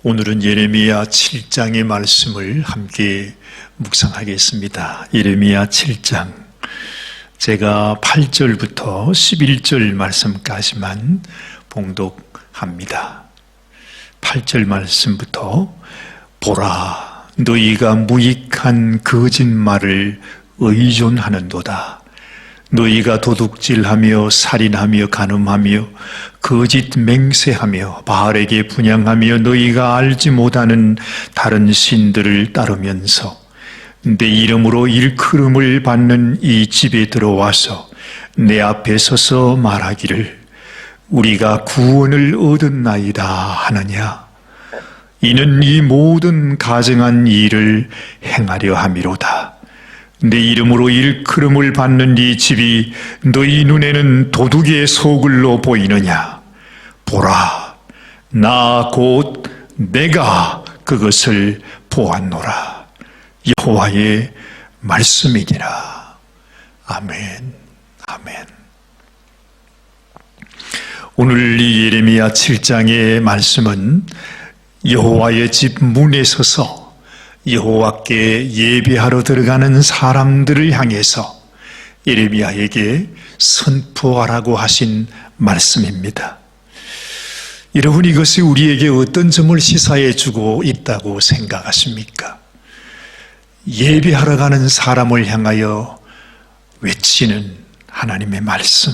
오늘은 예레미야 7장의 말씀을 함께 묵상하겠습니다. 예레미야 7장, 제가 8절부터 11절 말씀까지만 봉독합니다. 8절 말씀부터 보라, 너희가 무익한 거짓말을 의존하는도다. 너희가 도둑질하며 살인하며 간음하며 거짓 맹세하며 바알에게 분향하며 너희가 알지 못하는 다른 신들을 따르면서 내 이름으로 일컬음을 받는 이 집에 들어와서 내 앞에 서서 말하기를 우리가 구원을 얻었나이다 하느냐. 이는 이 모든 가증한 일을 행하려 함이로다. 내 이름으로 일컬음을 받는 이 집이 너희 눈에는 도둑의 소굴로 보이느냐. 보라, 나 곧 내가 그것을 보았노라. 여호와의 말씀이니라. 아멘, 아멘. 오늘 이 예레미야 7장의 말씀은 여호와의 집 문에 서서 여호와께 예배하러 들어가는 사람들을 향해서 예레미야에게 선포하라고 하신 말씀입니다. 여러분, 이것이 우리에게 어떤 점을 시사해 주고 있다고 생각하십니까? 예배하러 가는 사람을 향하여 외치는 하나님의 말씀.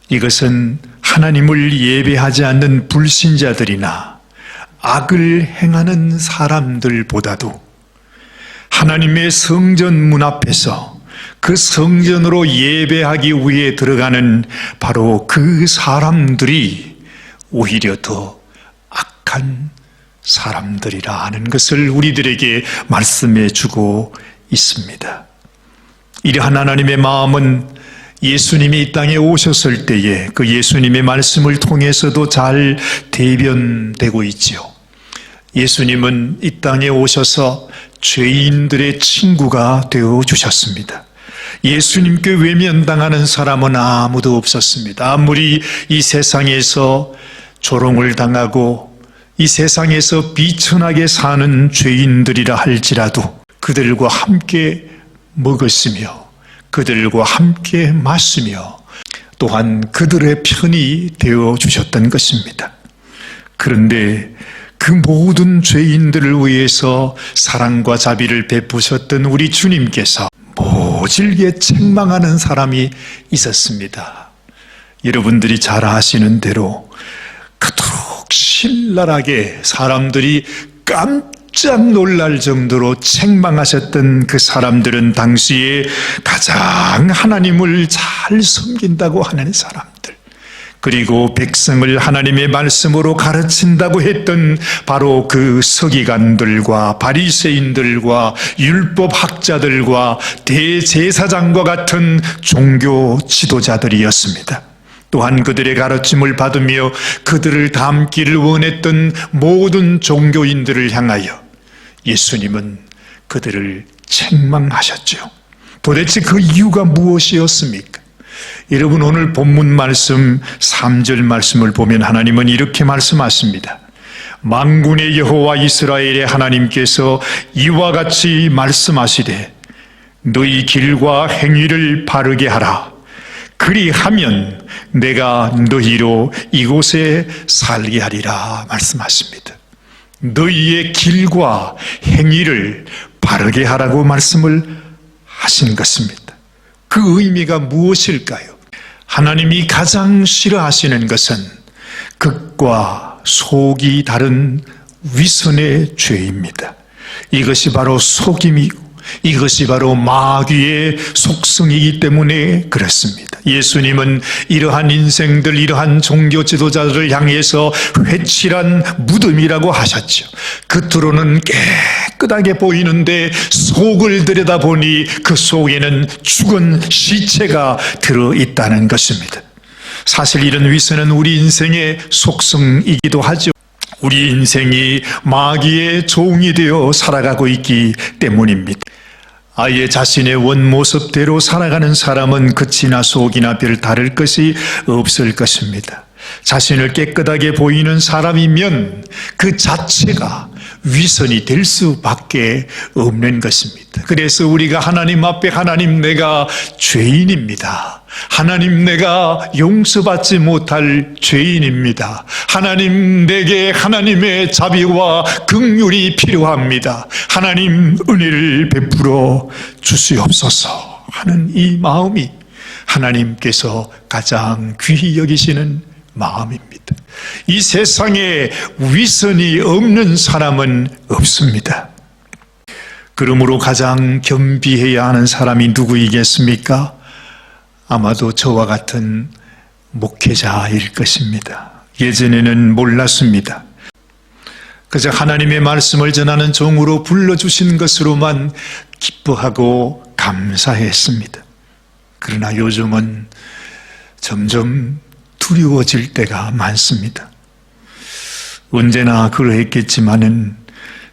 이것은 하나님을 예배하지 않는 불신자들이나 악을 행하는 사람들보다도 하나님의 성전 문 앞에서 그 성전으로 예배하기 위해 들어가는 바로 그 사람들이 오히려 더 악한 사람들이라 하는 것을 우리들에게 말씀해 주고 있습니다. 이러한 하나님의 마음은 예수님이 이 땅에 오셨을 때에 그 예수님의 말씀을 통해서도 잘 대변되고 있지요. 예수님은 이 땅에 오셔서 죄인들의 친구가 되어 주셨습니다. 예수님께 외면당하는 사람은 아무도 없었습니다. 아무리 이 세상에서 조롱을 당하고 이 세상에서 비천하게 사는 죄인들이라 할지라도 그들과 함께 먹었으며 그들과 함께 마시며 또한 그들의 편이 되어 주셨던 것입니다. 그런데 그 모든 죄인들을 위해서 사랑과 자비를 베푸셨던 우리 주님께서 모질게 책망하는 사람이 있었습니다. 여러분들이 잘 아시는 대로 그토록 신랄하게 사람들이 깜짝 놀랄 정도로 책망하셨던 그 사람들은 당시에 가장 하나님을 잘 섬긴다고 하는 사람들, 그리고 백성을 하나님의 말씀으로 가르친다고 했던 바로 그 서기관들과 바리새인들과 율법학자들과 대제사장과 같은 종교 지도자들이었습니다. 또한 그들의 가르침을 받으며 그들을 닮기를 원했던 모든 종교인들을 향하여 예수님은 그들을 책망하셨죠. 도대체 그 이유가 무엇이었습니까? 여러분, 오늘 본문 말씀 3절 말씀을 보면 하나님은 이렇게 말씀하십니다. 만군의 여호와 이스라엘의 하나님께서 이와 같이 말씀하시되 너희 길과 행위를 바르게 하라. 그리하면 내가 너희로 이곳에 살게 하리라 말씀하십니다. 너희의 길과 행위를 바르게 하라고 말씀을 하신 것입니다. 그 의미가 무엇일까요? 하나님이 가장 싫어하시는 것은 극과 속이 다른 위선의 죄입니다. 이것이 바로 속임이고 이것이 바로 마귀의 속성이기 때문에 그렇습니다. 예수님은 이러한 인생들, 이러한 종교 지도자들을 향해서 회칠한 무덤이라고 하셨죠. 겉으로는 깨끗하게 보이는데 속을 들여다보니 그 속에는 죽은 시체가 들어있다는 것입니다. 사실 이런 위선은 우리 인생의 속성이기도 하죠. 우리 인생이 마귀의 종이 되어 살아가고 있기 때문입니다. 아예 자신의 원모습대로 살아가는 사람은 겉이나 속이나 별 다를 것이 없을 것입니다. 자신을 깨끗하게 보이는 사람이면 그 자체가 위선이 될 수밖에 없는 것입니다. 그래서 우리가 하나님 앞에 하나님 내가 죄인입니다. 하나님 내가 용서받지 못할 죄인입니다. 하나님 내게 하나님의 자비와 긍휼이 필요합니다. 하나님 은혜를 베풀어 주시옵소서 하는 이 마음이 하나님께서 가장 귀히 여기시는 마음입니다. 이 세상에 위선이 없는 사람은 없습니다. 그러므로 가장 겸비해야 하는 사람이 누구이겠습니까? 아마도 저와 같은 목회자일 것입니다. 예전에는 몰랐습니다. 그저 하나님의 말씀을 전하는 종으로 불러주신 것으로만 기뻐하고 감사했습니다. 그러나 요즘은 점점 두려워질 때가 많습니다. 언제나 그러했겠지만은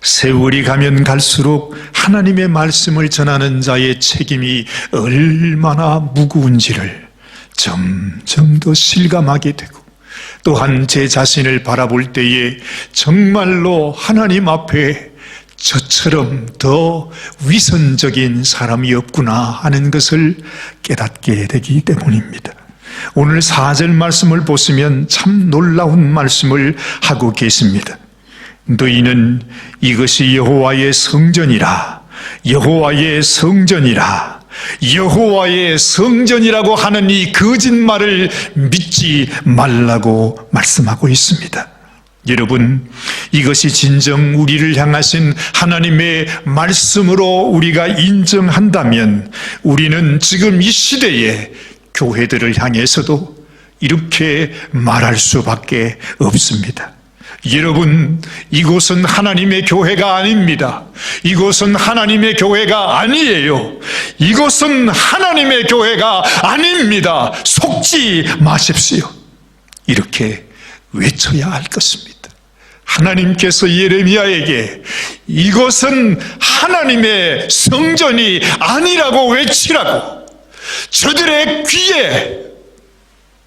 세월이 가면 갈수록 하나님의 말씀을 전하는 자의 책임이 얼마나 무거운지를 점점 더 실감하게 되고, 또한 제 자신을 바라볼 때에 정말로 하나님 앞에 저처럼 더 위선적인 사람이 없구나 하는 것을 깨닫게 되기 때문입니다. 오늘 4절 말씀을 보시면 참 놀라운 말씀을 하고 계십니다. 너희는 이것이 여호와의 성전이라, 여호와의 성전이라, 여호와의 성전이라고 하는 이 거짓말을 믿지 말라고 말씀하고 있습니다. 여러분, 이것이 진정 우리를 향하신 하나님의 말씀으로 우리가 인정한다면 우리는 지금 이 시대에 교회들을 향해서도 이렇게 말할 수밖에 없습니다. 여러분, 이곳은 하나님의 교회가 아닙니다. 이곳은 하나님의 교회가 아니에요. 이곳은 하나님의 교회가 아닙니다. 속지 마십시오. 이렇게 외쳐야 할 것입니다. 하나님께서 예레미야에게 이것은 하나님의 성전이 아니라고 외치라고, 저들의 귀에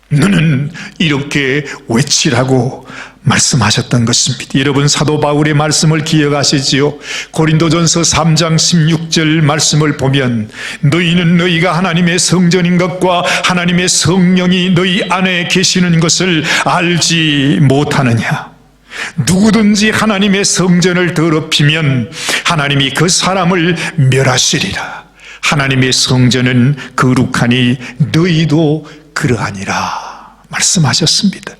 너는 이렇게 외치라고 말씀하셨던 것입니다. 여러분, 사도 바울의 말씀을 기억하시지요? 고린도전서 3장 16절 말씀을 보면 너희는 너희가 하나님의 성전인 것과 하나님의 성령이 너희 안에 계시는 것을 알지 못하느냐. 누구든지 하나님의 성전을 더럽히면 하나님이 그 사람을 멸하시리라. 하나님의 성전은 거룩하니 너희도 그러하니라 말씀하셨습니다.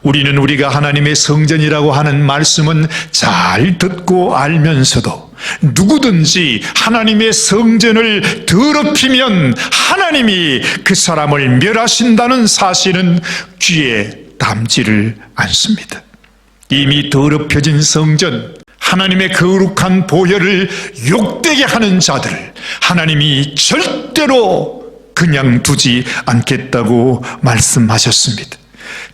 우리는 우리가 하나님의 성전이라고 하는 말씀은 잘 듣고 알면서도 누구든지 하나님의 성전을 더럽히면 하나님이 그 사람을 멸하신다는 사실은 귀에 담지를 않습니다. 이미 더럽혀진 성전, 하나님의 거룩한 보혈을 욕되게 하는 자들을 하나님이 절대로 그냥 두지 않겠다고 말씀하셨습니다.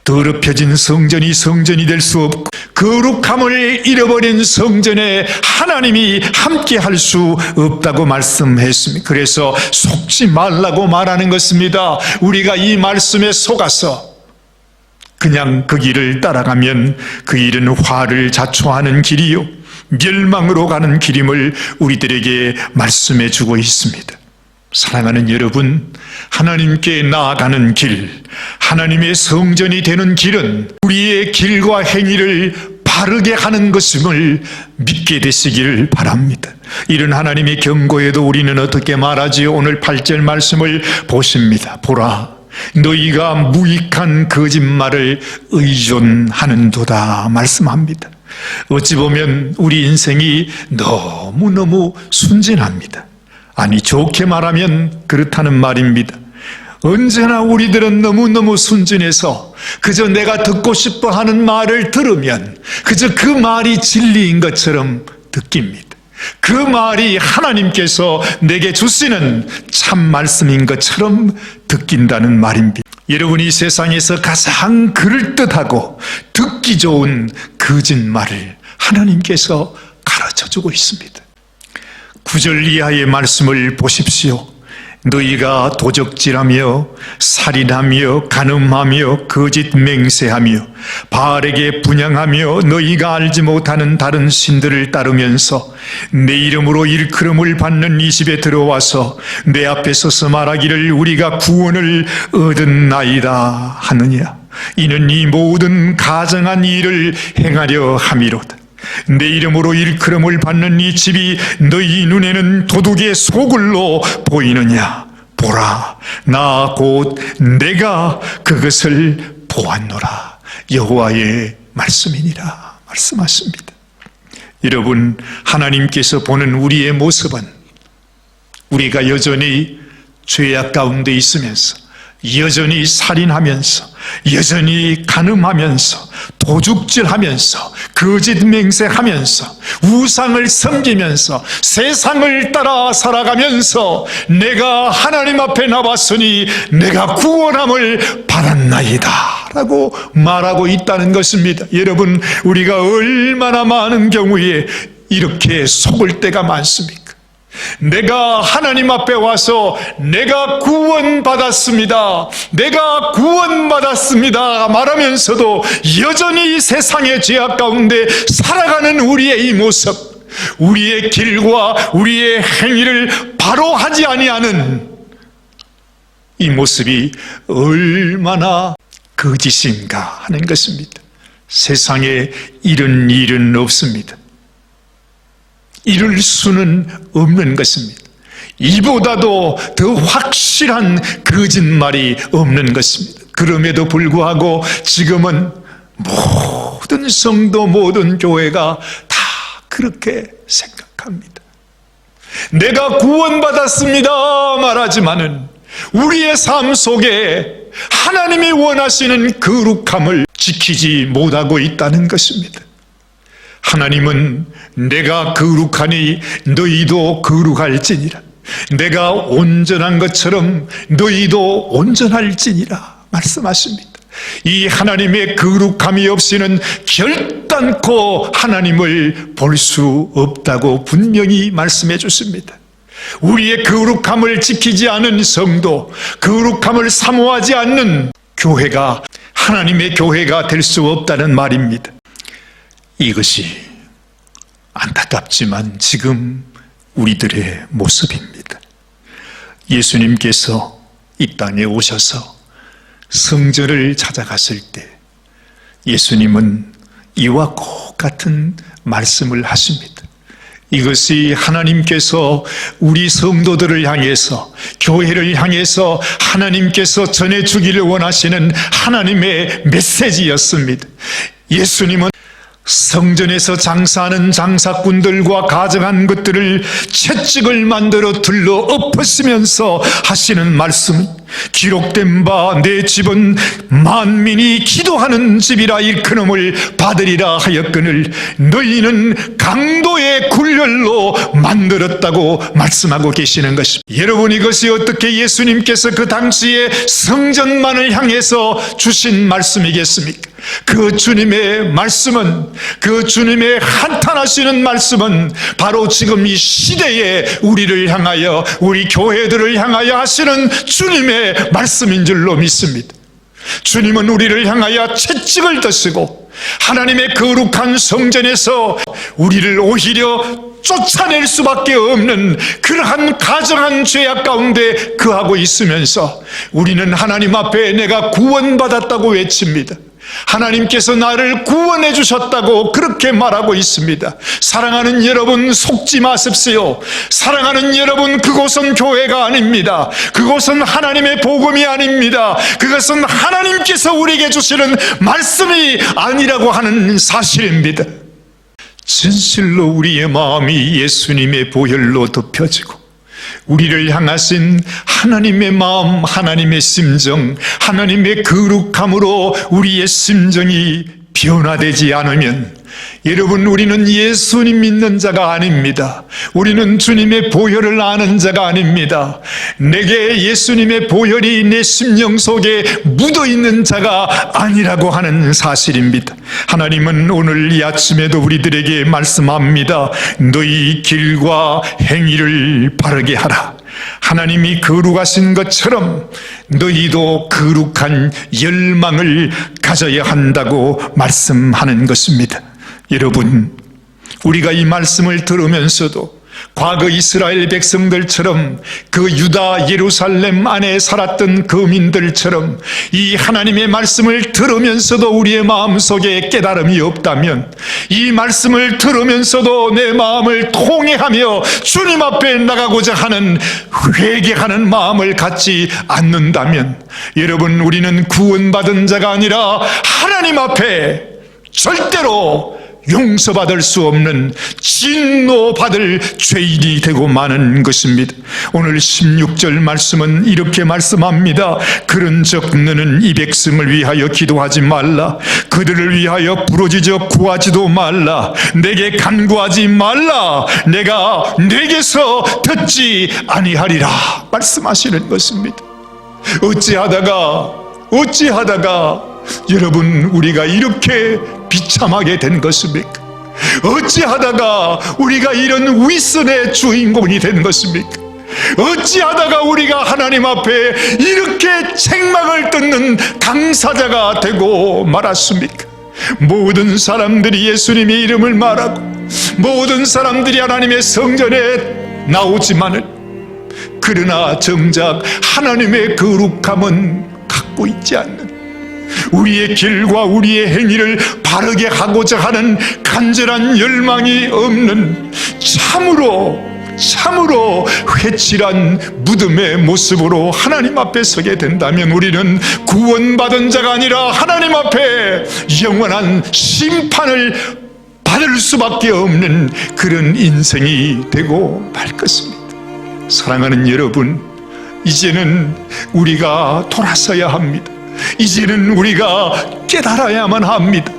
더럽혀진 성전이 성전이 될 수 없고 거룩함을 잃어버린 성전에 하나님이 함께 할 수 없다고 말씀했습니다. 그래서 속지 말라고 말하는 것입니다. 우리가 이 말씀에 속아서 그냥 그 길을 따라가면 그 일은 화를 자초하는 길이요 멸망으로 가는 길임을 우리들에게 말씀해 주고 있습니다. 사랑하는 여러분, 하나님께 나아가는 길, 하나님의 성전이 되는 길은 우리의 길과 행위를 바르게 하는 것임을 믿게 되시기를 바랍니다. 이런 하나님의 경고에도 우리는 어떻게 말하지요? 오늘 8절 말씀을 보십니다. 보라, 너희가 무익한 거짓말을 의존하는도다 말씀합니다. 어찌 보면 우리 인생이 너무너무 순진합니다. 아니, 좋게 말하면 그렇다는 말입니다. 언제나 우리들은 너무너무 순진해서 그저 내가 듣고 싶어 하는 말을 들으면 그저 그 말이 진리인 것처럼 느낍니다. 그 말이 하나님께서 내게 주시는 참 말씀인 것처럼 느낀다는 말입니다. 여러분이 세상에서 가장 그럴듯하고 듣기 좋은 거짓말을 하나님께서 가르쳐주고 있습니다. 9절 이하의 말씀을 보십시오. 너희가 도적질하며 살인하며 간음하며 거짓 맹세하며 바알에게 분향하며 너희가 알지 못하는 다른 신들을 따르면서 내 이름으로 일컬음을 받는 이 집에 들어와서 내 앞에 서서 말하기를 우리가 구원을 얻었나이다 하느냐. 이는 이 모든 가증한 일을 행하려 함이로다. 내 이름으로 일컬음을 받는 이 집이 너희 눈에는 도둑의 소굴로 보이느냐. 보라, 나 곧 내가 그것을 보았노라. 여호와의 말씀이니라 말씀하십니다. 여러분, 하나님께서 보는 우리의 모습은 우리가 여전히 죄악 가운데 있으면서, 여전히 살인하면서, 여전히 간음하면서, 도둑질하면서, 거짓 맹세하면서, 우상을 섬기면서, 세상을 따라 살아가면서 내가 하나님 앞에 나왔으니 내가 구원함을 받았나이다 라고 말하고 있다는 것입니다. 여러분, 우리가 얼마나 많은 경우에 이렇게 속을 때가 많습니까? 내가 하나님 앞에 와서 내가 구원받았습니다, 내가 구원받았습니다 말하면서도 여전히 세상의 죄악 가운데 살아가는 우리의 이 모습, 우리의 길과 우리의 행위를 바로 하지 아니하는 이 모습이 얼마나 거짓인가 하는 것입니다. 세상에 이런 일은 없습니다. 이룰 수는 없는 것입니다. 이보다도 더 확실한 거짓말이 없는 것입니다. 그럼에도 불구하고 지금은 모든 성도, 모든 교회가 다 그렇게 생각합니다. 내가 구원받았습니다 말하지만은 우리의 삶 속에 하나님이 원하시는 거룩함을 지키지 못하고 있다는 것입니다. 하나님은 내가 거룩하니 너희도 거룩할지니라, 내가 온전한 것처럼 너희도 온전할지니라 말씀하십니다. 이 하나님의 거룩함이 없이는 결단코 하나님을 볼 수 없다고 분명히 말씀해 주십니다. 우리의 거룩함을 지키지 않은 성도, 거룩함을 사모하지 않는 교회가 하나님의 교회가 될 수 없다는 말입니다. 이것이 안타깝지만 지금 우리들의 모습입니다. 예수님께서 이 땅에 오셔서 성전을 찾아갔을 때 예수님은 이와 똑같은 말씀을 하십니다. 이것이 하나님께서 우리 성도들을 향해서, 교회를 향해서 하나님께서 전해주기를 원하시는 하나님의 메시지였습니다. 예수님은 성전에서 장사하는 장사꾼들과 가정한 것들을 채찍을 만들어 둘러 엎으시면서 하시는 말씀, 기록된 바 내 집은 만민이 기도하는 집이라 일컬음을 받으리라 하였거늘 너희는 강도의 굴렬로 만들었다고 말씀하고 계시는 것입니다. 여러분, 이것이 어떻게 예수님께서 그 당시에 성전만을 향해서 주신 말씀이겠습니까? 그 주님의 말씀은, 그 주님의 한탄하시는 말씀은 바로 지금 이 시대에 우리를 향하여, 우리 교회들을 향하여 하시는 주님의 말씀인 줄로 믿습니다. 주님은 우리를 향하여 채찍을 드시고 하나님의 거룩한 성전에서 우리를 오히려 쫓아낼 수밖에 없는 그러한 가정한 죄악 가운데 거하고 있으면서 우리는 하나님 앞에 내가 구원받았다고 외칩니다. 하나님께서 나를 구원해 주셨다고 그렇게 말하고 있습니다. 사랑하는 여러분, 속지 마십시오. 사랑하는 여러분, 그곳은 교회가 아닙니다. 그곳은 하나님의 복음이 아닙니다. 그것은 하나님께서 우리에게 주시는 말씀이 아니라고 하는 사실입니다. 진실로 우리의 마음이 예수님의 보혈로 덮여지고 우리를 향하신 하나님의 마음, 하나님의 심정, 하나님의 거룩함으로 우리의 심정이 변화되지 않으면 여러분, 우리는 예수님 믿는 자가 아닙니다. 우리는 주님의 보혈을 아는 자가 아닙니다. 내게 예수님의 보혈이 내 심령 속에 묻어있는 자가 아니라고 하는 사실입니다. 하나님은 오늘 이 아침에도 우리들에게 말씀합니다. 너희 길과 행위를 바르게 하라. 하나님이 거룩하신 것처럼 너희도 거룩한 열망을 가져야 한다고 말씀하는 것입니다. 여러분, 우리가 이 말씀을 들으면서도 과거 이스라엘 백성들처럼 그 유다 예루살렘 안에 살았던 거민들처럼 이 하나님의 말씀을 들으면서도 우리의 마음속에 깨달음이 없다면, 이 말씀을 들으면서도 내 마음을 통회하며 주님 앞에 나가고자 하는 회개하는 마음을 갖지 않는다면, 여러분, 우리는 구원받은 자가 아니라 하나님 앞에 절대로 용서받을 수 없는 진노받을 죄인이 되고 마는 것입니다. 오늘 16절 말씀은 이렇게 말씀합니다. 그런즉 너는 이 백성을 위하여 기도하지 말라. 그들을 위하여 부르짖어 구하지도 말라. 내게 간구하지 말라. 내가 내게서 듣지 아니하리라 말씀하시는 것입니다. 어찌하다가 여러분, 우리가 이렇게 비참하게 된 것입니까? 어찌하다가 우리가 이런 위선의 주인공이 된 것입니까? 어찌하다가 우리가 하나님 앞에 이렇게 책망을 듣는 당사자가 되고 말았습니까? 모든 사람들이 예수님의 이름을 말하고 모든 사람들이 하나님의 성전에 나오지만은, 그러나 정작 하나님의 거룩함은 갖고 있지 않는, 우리의 길과 우리의 행위를 바르게 하고자 하는 간절한 열망이 없는 참으로 회칠한 무덤의 모습으로 하나님 앞에 서게 된다면, 우리는 구원받은 자가 아니라 하나님 앞에 영원한 심판을 받을 수밖에 없는 그런 인생이 되고 말 것입니다. 사랑하는 여러분, 이제는 우리가 돌아서야 합니다. 이제는 우리가 깨달아야만 합니다.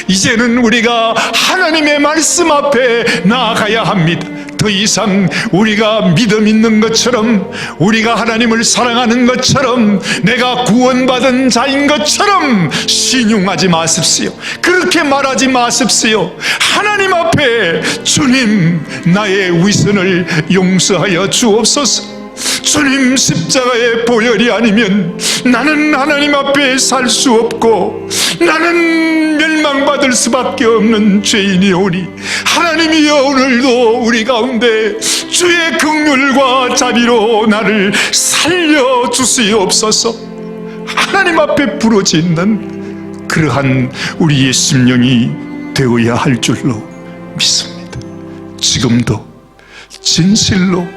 이제는 우리가 하나님의 말씀 앞에 나아가야 합니다. 더 이상 우리가 믿음 있는 것처럼, 우리가 하나님을 사랑하는 것처럼, 내가 구원받은 자인 것처럼 신용하지 마십시오. 그렇게 말하지 마십시오. 하나님 앞에 주님, 나의 위선을 용서하여 주옵소서. 주님, 십자가의 보혈이 아니면 나는 하나님 앞에 살 수 없고 나는 멸망받을 수밖에 없는 죄인이오니, 하나님이여, 오늘도 우리 가운데 주의 긍휼과 자비로 나를 살려주시옵소서. 하나님 앞에 부르짖는 그러한 우리의 심령이 되어야 할 줄로 믿습니다. 지금도 진실로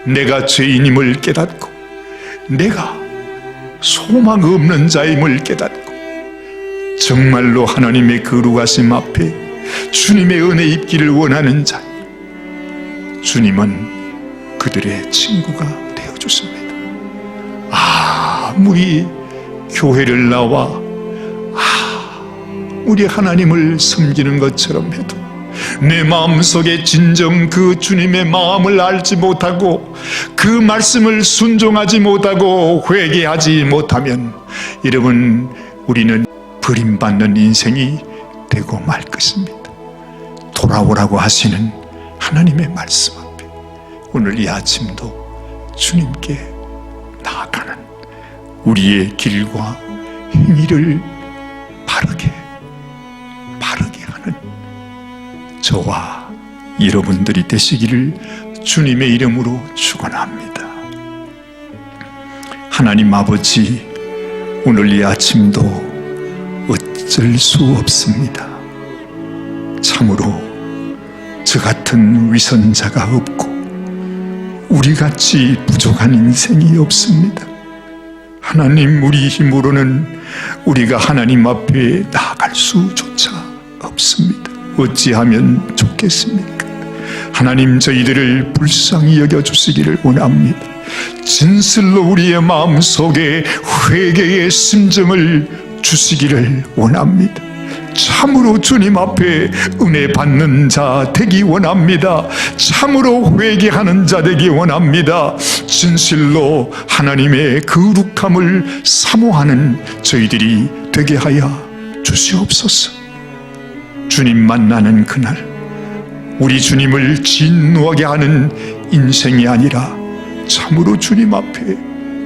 내가 죄인임을 깨닫고 내가 소망 없는 자임을 깨닫고 정말로 하나님의 거룩하심 앞에 주님의 은혜 입기를 원하는 자, 주님은 그들의 친구가 되어주십니다. 아무리 교회를 나와 우리 하나님을 섬기는 것처럼 해도 내 마음속에 진정 그 주님의 마음을 알지 못하고 그 말씀을 순종하지 못하고 회개하지 못하면, 여러분, 우리는 버림받는 인생이 되고 말 것입니다. 돌아오라고 하시는 하나님의 말씀 앞에 오늘 이 아침도 주님께 나아가는 우리의 길과 행위를 바르게 하는 저와 여러분들이 되시기를 주님의 이름으로 축원합니다. 하나님 아버지, 오늘 이 아침도 어쩔 수 없습니다. 참으로 저 같은 위선자가 없고 우리같이 부족한 인생이 없습니다. 하나님, 우리 힘으로는 우리가 하나님 앞에 나아갈 수조차 없습니다. 어찌하면 좋겠습니까? 하나님, 저희들을 불쌍히 여겨주시기를 원합니다. 진실로 우리의 마음속에 회개의 심정을 주시기를 원합니다. 참으로 주님 앞에 은혜 받는 자 되기 원합니다. 참으로 회개하는 자 되기 원합니다. 진실로 하나님의 거룩함을 사모하는 저희들이 되게 하여 주시옵소서. 주님 만나는 그날 우리 주님을 진노하게 하는 인생이 아니라 참으로 주님 앞에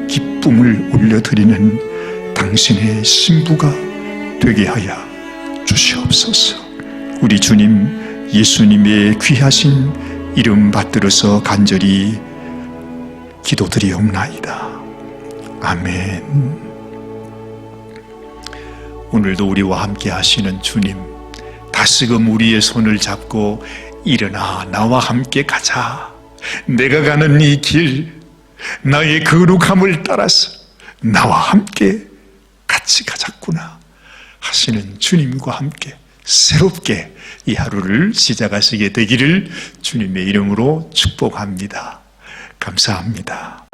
기쁨을 올려드리는 당신의 신부가 되게 하여 주시옵소서. 우리 주님 예수님의 귀하신 이름 받들어서 간절히 기도드리옵나이다. 아멘. 오늘도 우리와 함께 하시는 주님, 다시금 우리의 손을 잡고 일어나 나와 함께 가자. 내가 가는 이 길, 나의 거룩함을 따라서 나와 함께 같이 가자꾸나 하시는 주님과 함께 새롭게 이 하루를 시작하시게 되기를 주님의 이름으로 축복합니다. 감사합니다.